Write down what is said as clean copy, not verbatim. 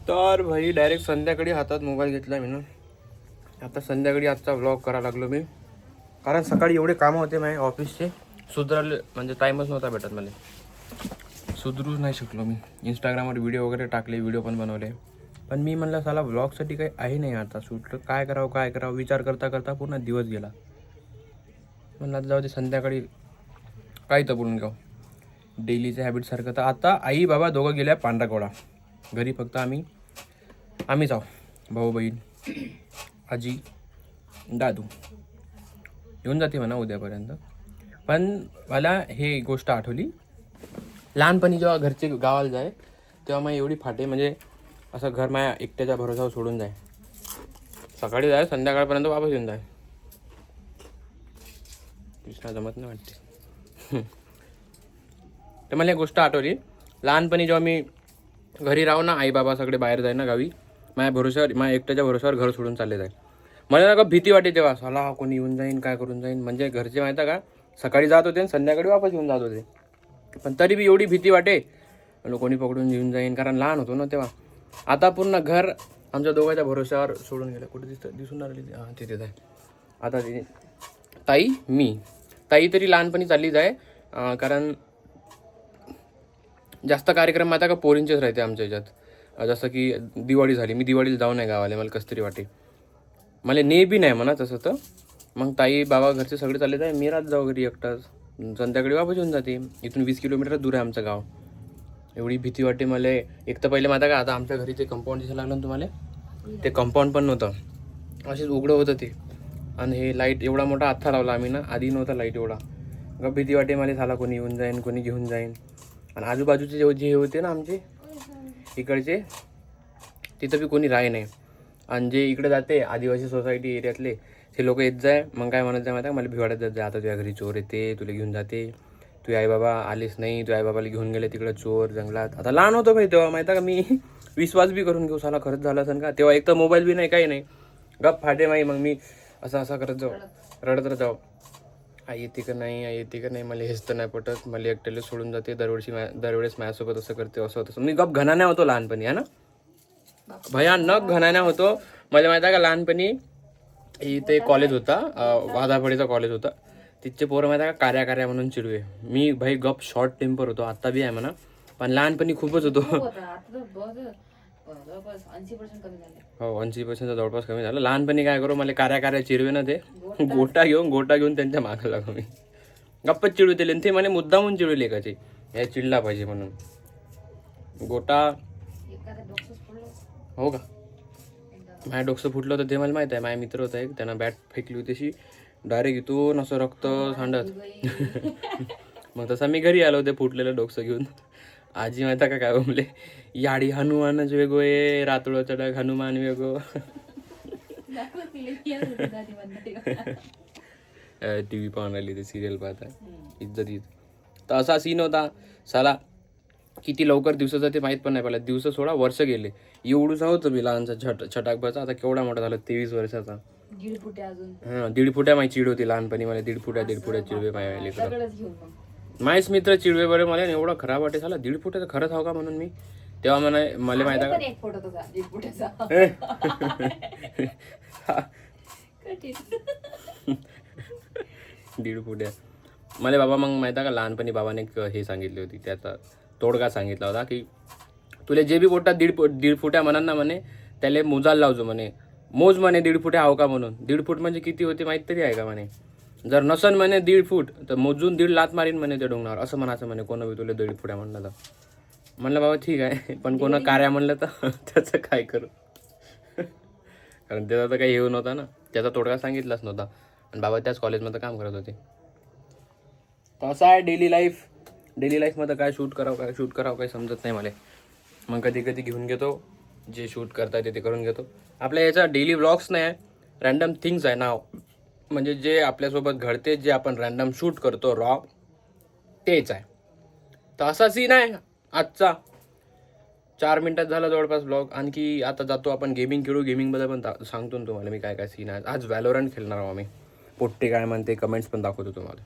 तर भाई डायरेक्ट संध्याकाळी हातात मोबाईल घेतला मी ना. आता संध्याकाळी आजचा व्लॉग करायला लागलो मी, कारण सकाळी एवढे कामं होते माझे ऑफिसचे, सुधारले म्हणजे टाईमच नव्हता भेटत मला, सुधरूच नाही शकलो मी. इंस्टाग्रामवर व्हिडिओ वगैरे टाकले, व्हिडिओ पण बनवले, पण मी म्हणलं साला व्लॉगसाठी काही आहे नाही आता शूट, काय करावं विचार करता करता पूर्ण दिवस गेला. म्हणलं आता जाऊ दे, संध्याकाळी काही तर बोलून घेऊ डेलीच्या हॅबिटसारखं. तर आता आई बाबा दोघं गेल्या पांढराकोळा, घरी फक्त आम्हीच आहो, भाऊ बहीण आजी दादू. येऊन जाते म्हणा उद्यापर्यंत. पण मला हे गोष्ट आठवली, लहानपणी जेव्हा घरचे गावाला जाय तेव्हा मग एवढी फाटे, म्हणजे असं घर माझ्या एकट्याच्या भरोशावर सोडून जाय, सकाळी जाय संध्याकाळपर्यंत वापस येऊन जाय. कृष्णा जमत नाही वाटते. तर मला एक गोष्ट आठवली, लहानपणी जेव्हा मी घरी राहू ना, आई बाबा सगळे बाहेर जाय ना गावी, माझ्या एकट्याच्या भरोशावर घर सोडून चालले जाय. मला ना का भीती वाटे तेव्हा, साला कोणी येऊन जाईन, काय करून जाईन. म्हणजे घरचे माहिती का सकाळी जात होते आणि संध्याकाळी वापस येऊन जात होते, पण तरी बी एवढी भीती वाटे कोणी पकडून येऊन जाईन, कारण लहान होतो ना तेव्हा. आता पूर्ण घर आमच्या दोघांच्या भरोशावर सोडून गेलं. कुठे दिसून राहिली? हां तिथेच आहे. आता ती ताई तरी लहानपणी चालली जाय, कारण जास्त कार्यक्रम आता का पोरींचेच राहते आमच्या ह्याच्यात. जसं की दिवाळी झाली, मी दिवाळीला जाऊ नाही गावाला, मला कसं तरी वाटे, मला ने बी नाही म्हणा तसं. तर मग ताई बाबा घरचे सगळे चालले जाय, मी रात जाऊ घरी एकटाच, संध्याकाळी वापस येऊन जाते. इथून 20 किलोमीटर दूर आहे आमचं गाव. एवढी भीती वाटते मला. एक तर पहिले माहिती का, आता आमच्या घरी ते कंपाऊंड दिसायला लागलं ना तुम्हाला, ते कंपाऊंड पण नव्हतं, असेच उघडं होतं ते. आणि हे लाईट एवढा मोठा आत्था लावला आम्ही ना, आधी नव्हता लाईट एवढा. मग भीती वाटे मला, साला कोणी येऊन जाईन, कोणी घेऊन जाईन. आणि आजूबाजूचे जे होते ना आमचे इकडचे, तिथं बी कोणी राही नाही. आणि जे इकडे जाते आदिवासी सोसायटी एरियातले ते लोक येत जाय, मग काय म्हणत जाय माहिती का, मला भिवाड्यात जात जाय, आता तुझ्या घरी चोर येते, तुला घेऊन जाते, तुझे आई बाबा आलेच नाही, तुझ्या आई बाबाला घेऊन गेले तिकडे चोर जंगलात. आता लहान होतो भाई तेव्हा, माहिती का मी विश्वास बी करून घेऊ, साला खरंच झालं असं का. तेव्हा एक तर मोबाईल बी नाही, काही नाही, गप फाटे माही. मग मी असं करत जाऊ, रडत जाऊ, आई येते का नाही, मला हेच तर नाही पटत, मला एकट्याला सोडून जाते, दरवेळेस माझ्यासोबत असं करते, असं तसं. मी गप घणाण्या होतो लहानपणी, है ना, भयानक घणाण्या होतो. मला माहिती आहे का, लहानपणी इथे कॉलेज होता, वादाफळीचा कॉलेज होता, तिथचे पोरं माहिती आहे का, कार्या म्हणून चिडवे. मी भाई गप शॉर्ट टेम्पर होतो, आता बी आहे म्हणा, पण लहानपणी खूपच होतो. हो 80% जवळपास कमी झालं. लहानपणी काय करू, मला कार्या चिरवे ना, ते गोटा घेऊन त्यांच्या मागं लागलो मी, गप्पच चिडवते. ते मला मुद्दामून चिडवले एकाचे, या चिडला पाहिजे म्हणून. गोटा हो का, माझ्या डोकं फुटलं होतं ते मला माहित आहे. माझ्या मित्र होता एक, त्यांना बॅट फेकली होती अशी डायरेक्ट इथून असं रक्त सांडत. मग तसा मी घरी आलो ते फुटलेलं डोकं घेऊन. आजी माहिती का काय बोलले, याडी हनुमानच वेगो आहे, रातोळ चढक हनुमान वेगो. TV पाहून राहिली, ते सिरियल पाहत आहे, इज्जत. तर असा सीन होता साला. किती लवकर दिवस जाते माहीत पण नाही पडला. दिवस सोळा वर्ष गेले. एवढूसा होतं मी लहानसा छटाकबाचा, आता केवढा मोठा झाला, 23 वर्षाचा. हां 1.5 फुट्या माझी चिड होती लहानपणी मला. 1.5 फुट्या चिडवे पाहिजे. माझेच मित्र चिडवे बरं, मला एवढा खराब वाटे झाला. 1.5 फुट्याचं खरंच हवं का म्हणून मी तेव्हा मला माहिती आहे का, 1.5 फुट्या मला बाबा. मग माहिती आहे का, लहानपणी बाबाने हे सांगितली होती, त्याचा तोडगा सांगितला होता की तुला जे बी बोलतात 1.5 फुट्या म्हणा ना म्हणे, त्याला मोजायला लावजो म्हणे, मोज म्हणे 1.5 फुट्या हवं का म्हणून. 1.5 फूट म्हणजे किती होते माहीत तरी आहे का म्हणे. जर नसन म्हणे 1.5 फूट तर मोजून 1.5 लात मारीन म्हणे त्या डोंगरावर, असं म्हणायचं म्हणे कोणा बी तुला 1.5 फुट्या म्हणलं तर. म्हणलं बाबा ठीक आहे, पण कोणा कार्या म्हणलं तर त्याचं काय करू, कारण त्याचा तर काही येऊ नव्हता ना, त्याचा तोडगा सांगितलाच नव्हता. आणि बाबा त्याच कॉलेजमध्ये काम करत होते. तर असं आहे डेली लाईफमध्ये काय शूट करावं काही समजत नाही मला. मग कधी घेऊन घेतो, जे शूट करता येते ते करून घेतो. आपल्या याचा डेली व्लॉग्स नाही आहे, रॅन्डम थिंग्स आहे नाव, म्हणजे जे आपल्यासोबत घडते, जे आपण रॅन्डम शूट करतो रॉ, तेच आहे. तर असा सीन आहे आजचा. 4 मिनिटात झाला जवळपास ब्लॉग. आणखी आता जातो आपण गेमिंग खेळू. गेमिंगमध्ये पण सांगतो तुम्हाला मी काय सीन आहे. आज व्हॅलोरंट खेळणार आहोत आम्ही. पोट्टे काय म्हणते कमेंट्स पण दाखवतो तुम्हाला.